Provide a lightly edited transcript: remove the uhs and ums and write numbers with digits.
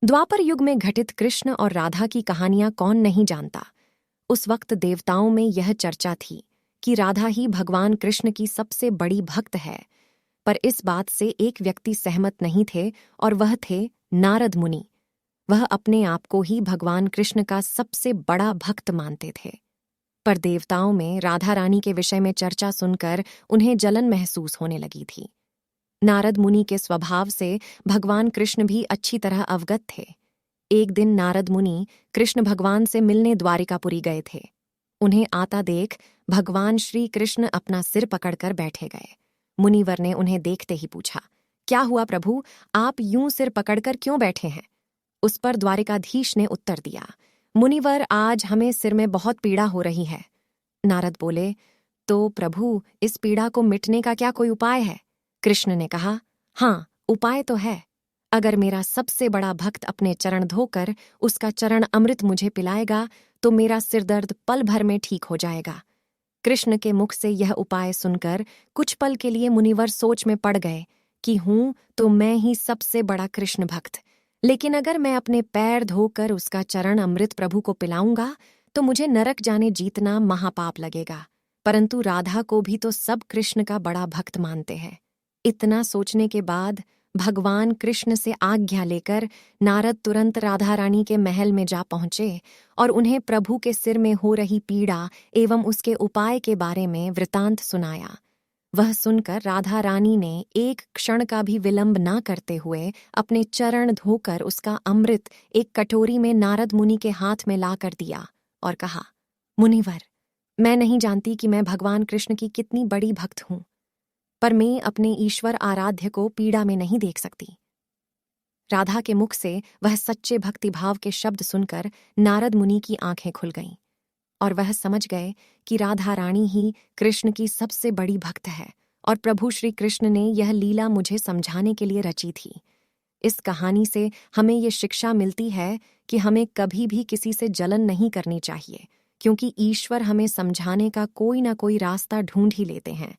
द्वापर युग में घटित कृष्ण और राधा की कहानियां कौन नहीं जानता। उस वक्त देवताओं में यह चर्चा थी कि राधा ही भगवान कृष्ण की सबसे बड़ी भक्त है। पर इस बात से एक व्यक्ति सहमत नहीं थे और वह थे नारद मुनि। वह अपने आप को ही भगवान कृष्ण का सबसे बड़ा भक्त मानते थे। पर देवताओं में राधा रानी के विषय में चर्चा सुनकर उन्हें जलन महसूस होने लगी थी। नारद मुनि के स्वभाव से भगवान कृष्ण भी अच्छी तरह अवगत थे। एक दिन नारद मुनि कृष्ण भगवान से मिलने द्वारिकापुरी गए थे। उन्हें आता देख भगवान श्री कृष्ण अपना सिर पकड़कर बैठे गए। मुनिवर ने उन्हें देखते ही पूछा, क्या हुआ प्रभु, आप यूं सिर पकड़कर क्यों बैठे हैं? उस पर द्वारिकाधीश ने उत्तर दिया, मुनिवर, आज हमें सिर में बहुत पीड़ा हो रही है। नारद बोले, तो प्रभु, इस पीड़ा को मिटने का क्या कोई उपाय है? कृष्ण ने कहा, हाँ, उपाय तो है। अगर मेरा सबसे बड़ा भक्त अपने चरण धोकर उसका चरण अमृत मुझे पिलाएगा तो मेरा सिरदर्द पल भर में ठीक हो जाएगा। कृष्ण के मुख से यह उपाय सुनकर कुछ पल के लिए मुनिवर सोच में पड़ गए कि हूं तो मैं ही सबसे बड़ा कृष्ण भक्त, लेकिन अगर मैं अपने पैर धोकर उसका चरण अमृत प्रभु को पिलाऊंगा तो मुझे नरक जाने जीतना महापाप लगेगा। परंतु राधा को भी तो सब कृष्ण का बड़ा भक्त मानते हैं। इतना सोचने के बाद भगवान कृष्ण से आज्ञा लेकर नारद तुरंत राधा रानी के महल में जा पहुंचे और उन्हें प्रभु के सिर में हो रही पीड़ा एवं उसके उपाय के बारे में वृतांत सुनाया। वह सुनकर राधा रानी ने एक क्षण का भी विलंब न करते हुए अपने चरण धोकर उसका अमृत एक कटोरी में नारद मुनि के हाथ में ला कर दिया और कहा, मुनिवर, मैं नहीं जानती कि मैं भगवान कृष्ण की कितनी बड़ी भक्त हूं, पर मैं अपने ईश्वर आराध्य को पीड़ा में नहीं देख सकती। राधा के मुख से वह सच्चे भक्तिभाव के शब्द सुनकर नारद मुनि की आंखें खुल गईं और वह समझ गए कि राधा रानी ही कृष्ण की सबसे बड़ी भक्त है और प्रभु श्री कृष्ण ने यह लीला मुझे समझाने के लिए रची थी। इस कहानी से हमें ये शिक्षा मिलती है कि हमें कभी भी किसी से जलन नहीं करनी चाहिए, क्योंकि ईश्वर हमें समझाने का कोई ना कोई रास्ता ढूंढ ही लेते हैं।